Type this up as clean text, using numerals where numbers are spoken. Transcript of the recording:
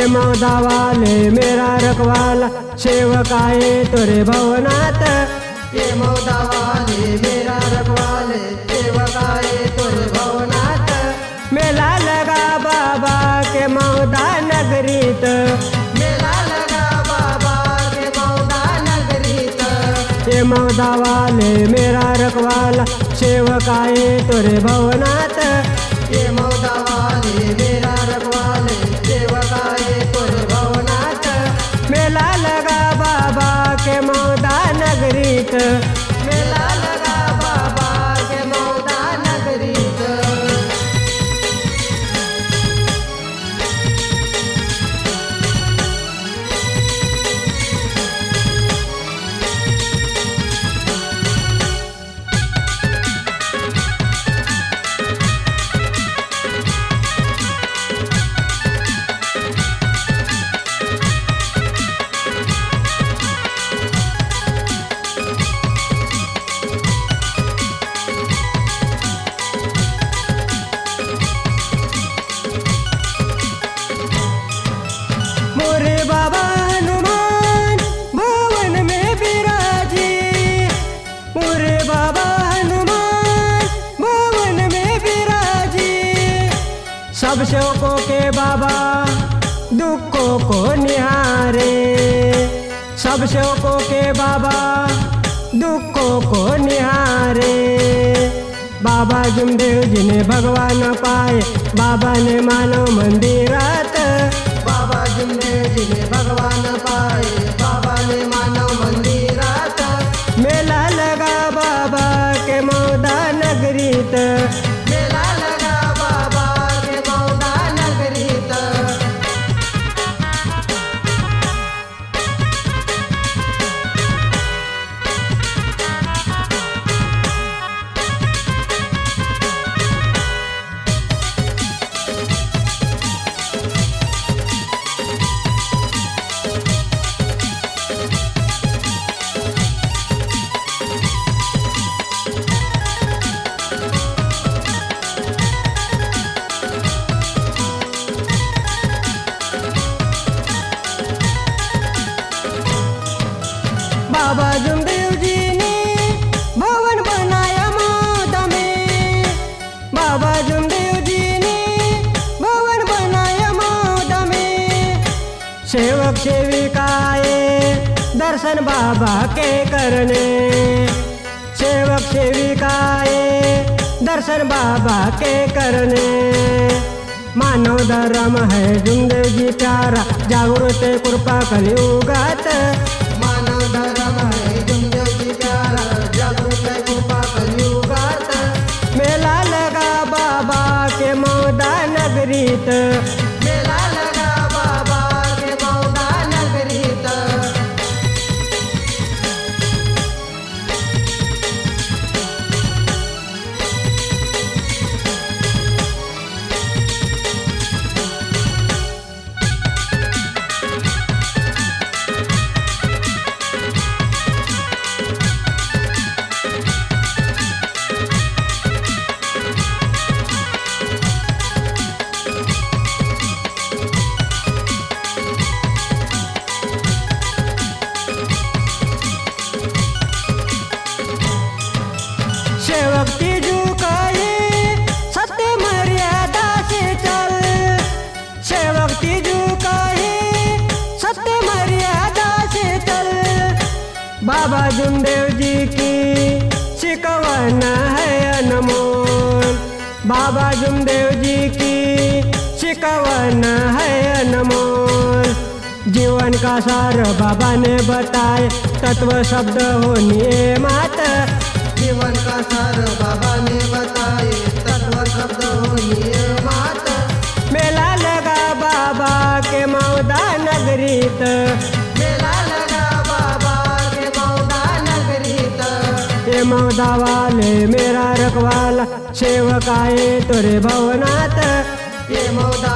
मौदा वाले मेरा रखवाला सेवक आए तुरे भवनात। ये मौदा वाले मेरा रखवाले सेवक आए तुरे भवनात। मेला लगा बाबा के मौदा नगरीत। मेला लगा बाबा के मौदा नगरीत। ये मौदा वाले मेरा रखवाला सेवक आए तुरे भवनात। ये मौदा वाले मेरा रखवाले सेवक आए तुरे भवनात। मेला लगा बाबा के मौदा नगरीत। मेला लगा बाबा के मौदा नगरीत। मोरे बाबा हनुमान भवन में विराजे। मोरे बाबा हनुमान भवन में विराजे। सब सेवकों के बाबा दुखों को निहारे। सब सेवकों के बाबा दुखों को निहारे। बाबा जुमदेव जी ने भगवान पाए बाबा ने मानव मंदिरात। बाबा जुमदेव जी ने भगवान पाए बाबा ने मानव मंदिरात। मेला लगा बाबा के मौदा नगरीत। मेला लगा बाबा के मौदा नगरीत। बाबा जुमदेव जी ने भवन बनाया मौदा में। बाबा जुमदेव जी ने भवन बनाया मौदा में। सेवक सेविकाए दर्शन बाबा के करने। सेवक सेविकाए दर्शन बाबा के करने। मानव धर्म है जुमदेव जी प्यारा जागृत कृपा कलियुगात। मानव धर्म है जुमदेव जी प्यारा जागृत कृपा कलियुगात। मेला लगा बाबा के मौदा नगरीत। मेला लगा बाबा के मौदा नगरीत। सेवक तीजू कहे सत्य मर्यादा से चल। सेवक तीजू कहे सत्य मर्यादा से चल। बाबा जुमदेव जी की शिकवन है अनमोल। बाबा जुमदेव जी की शिकवन है अनमोल। जीवन का सार बाबा ने बताए तत्व शब्द हो नियमात। जीवन का सार बाबा ने बताए तत्व शब्द हो नियमात। मेला लगा बाबा के मौदा नगरीत। मेला लगा बाबा के मौदा नगरीत। ये मौदा वाले मेरा रखवाला सेवक आए तुरे भवनात। ये मौदा